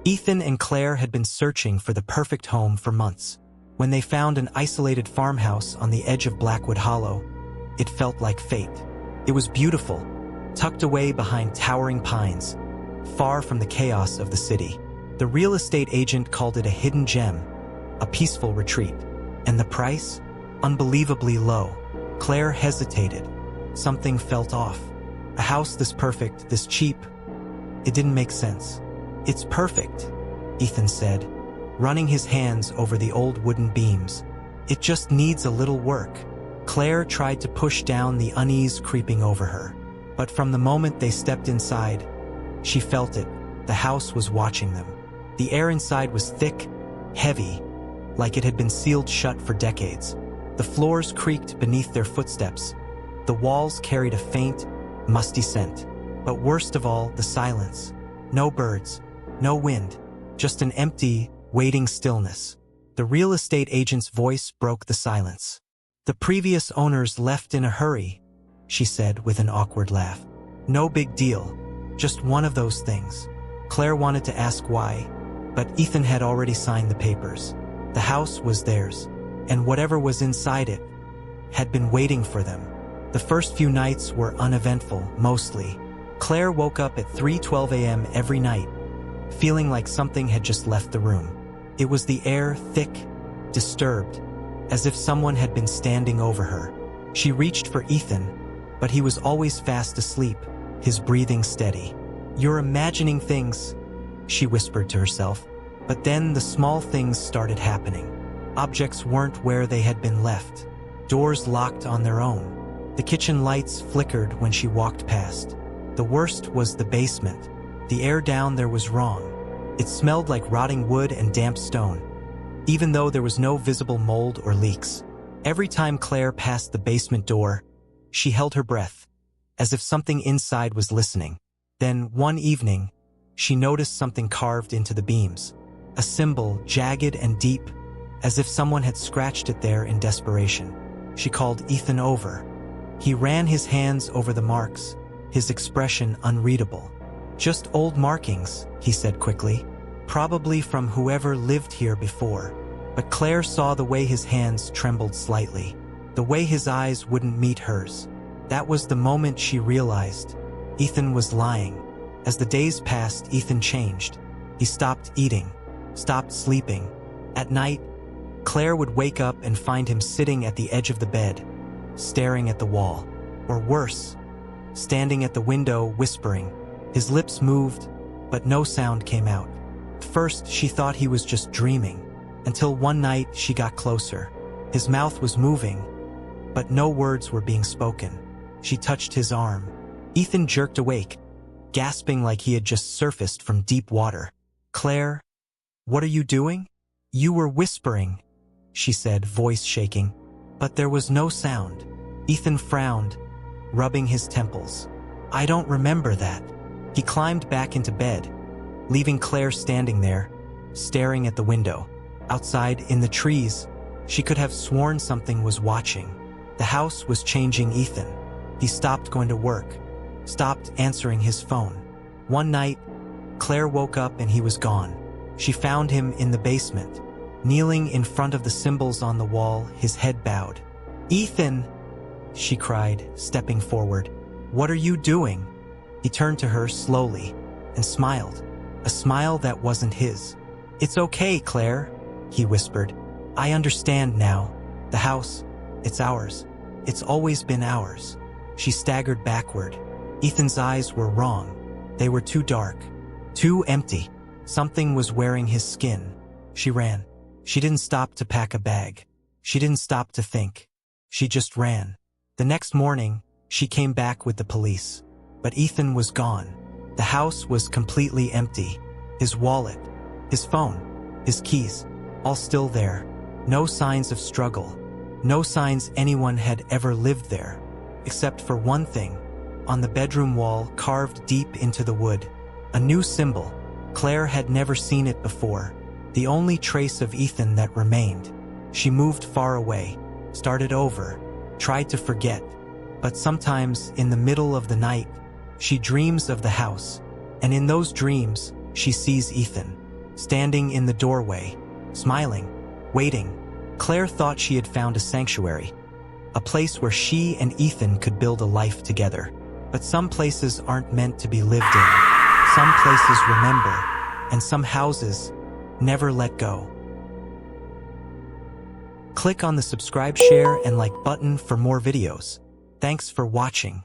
Ethan and Claire had been searching for the perfect home for months. When they found an isolated farmhouse on the edge of Blackwood Hollow, it felt like fate. It was beautiful, tucked away behind towering pines, far from the chaos of the city. The real estate agent called it a hidden gem, a peaceful retreat. And the price? Unbelievably low. Claire hesitated. Something felt off. A house this perfect, this cheap. It didn't make sense. "It's perfect," Ethan said, running his hands over the old wooden beams. "It just needs a little work." Claire tried to push down the unease creeping over her. But from the moment they stepped inside, she felt it. The house was watching them. The air inside was thick, heavy, like it had been sealed shut for decades. The floors creaked beneath their footsteps. The walls carried a faint, musty scent. But worst of all, the silence. No birds, no wind, just an empty, waiting stillness. The real estate agent's voice broke the silence. "The previous owners left in a hurry," she said with an awkward laugh. "No big deal, just one of those things." Claire wanted to ask why, but Ethan had already signed the papers. The house was theirs, and whatever was inside it had been waiting for them. The first few nights were uneventful, mostly. Claire woke up at 3:12 a.m. every night, feeling like something had just left the room. It was the air, thick, disturbed, as if someone had been standing over her. She reached for Ethan, but he was always fast asleep, his breathing steady. "You're imagining things," she whispered to herself. But then the small things started happening. Objects weren't where they had been left. Doors locked on their own. The kitchen lights flickered when she walked past. The worst was the basement. The air down there was wrong. It smelled like rotting wood and damp stone, even though there was no visible mold or leaks. Every time Claire passed the basement door, she held her breath, as if something inside was listening. Then, one evening, she noticed something carved into the beams. A symbol, jagged and deep, as if someone had scratched it there in desperation. She called Ethan over. He ran his hands over the marks, his expression unreadable. "Just old markings," he said quickly. "Probably from whoever lived here before." But Claire saw the way his hands trembled slightly, the way his eyes wouldn't meet hers. That was the moment she realized Ethan was lying. As the days passed, Ethan changed. He stopped eating, stopped sleeping. At night, Claire would wake up and find him sitting at the edge of the bed, staring at the wall. Or worse, standing at the window, whispering. His lips moved, but no sound came out. At first, she thought he was just dreaming, until one night she got closer. His mouth was moving, but no words were being spoken. She touched his arm. Ethan jerked awake, gasping like he had just surfaced from deep water. "Claire, what are you doing?" "You were whispering," she said, voice shaking. But there was no sound. Ethan frowned, rubbing his temples. "I don't remember that." He climbed back into bed, leaving Claire standing there, staring at the window. Outside, in the trees, she could have sworn something was watching. The house was changing Ethan. He stopped going to work, stopped answering his phone. One night, Claire woke up and he was gone. She found him in the basement, kneeling in front of the symbols on the wall, his head bowed. "Ethan!" she cried, stepping forward. "What are you doing?" He turned to her slowly and smiled, a smile that wasn't his. "It's okay, Claire," he whispered. "I understand now. The house, it's ours. It's always been ours." She staggered backward. Ethan's eyes were wrong. They were too dark, too empty. Something was wearing his skin. She ran. She didn't stop to pack a bag. She didn't stop to think. She just ran. The next morning, she came back with the police. But Ethan was gone. The house was completely empty. His wallet, his phone, his keys, all still there. No signs of struggle. No signs anyone had ever lived there. Except for one thing. On the bedroom wall, carved deep into the wood. A new symbol. Claire had never seen it before. The only trace of Ethan that remained. She moved far away, started over, tried to forget. But sometimes, in the middle of the night, she dreams of the house. And in those dreams, she sees Ethan. standing in the doorway, smiling, waiting. Claire thought she had found a sanctuary, a place where she and Ethan could build a life together. But some places aren't meant to be lived in. Some places remember, and some houses never let go. Click on the subscribe, share, and like button for more videos. Thanks for watching.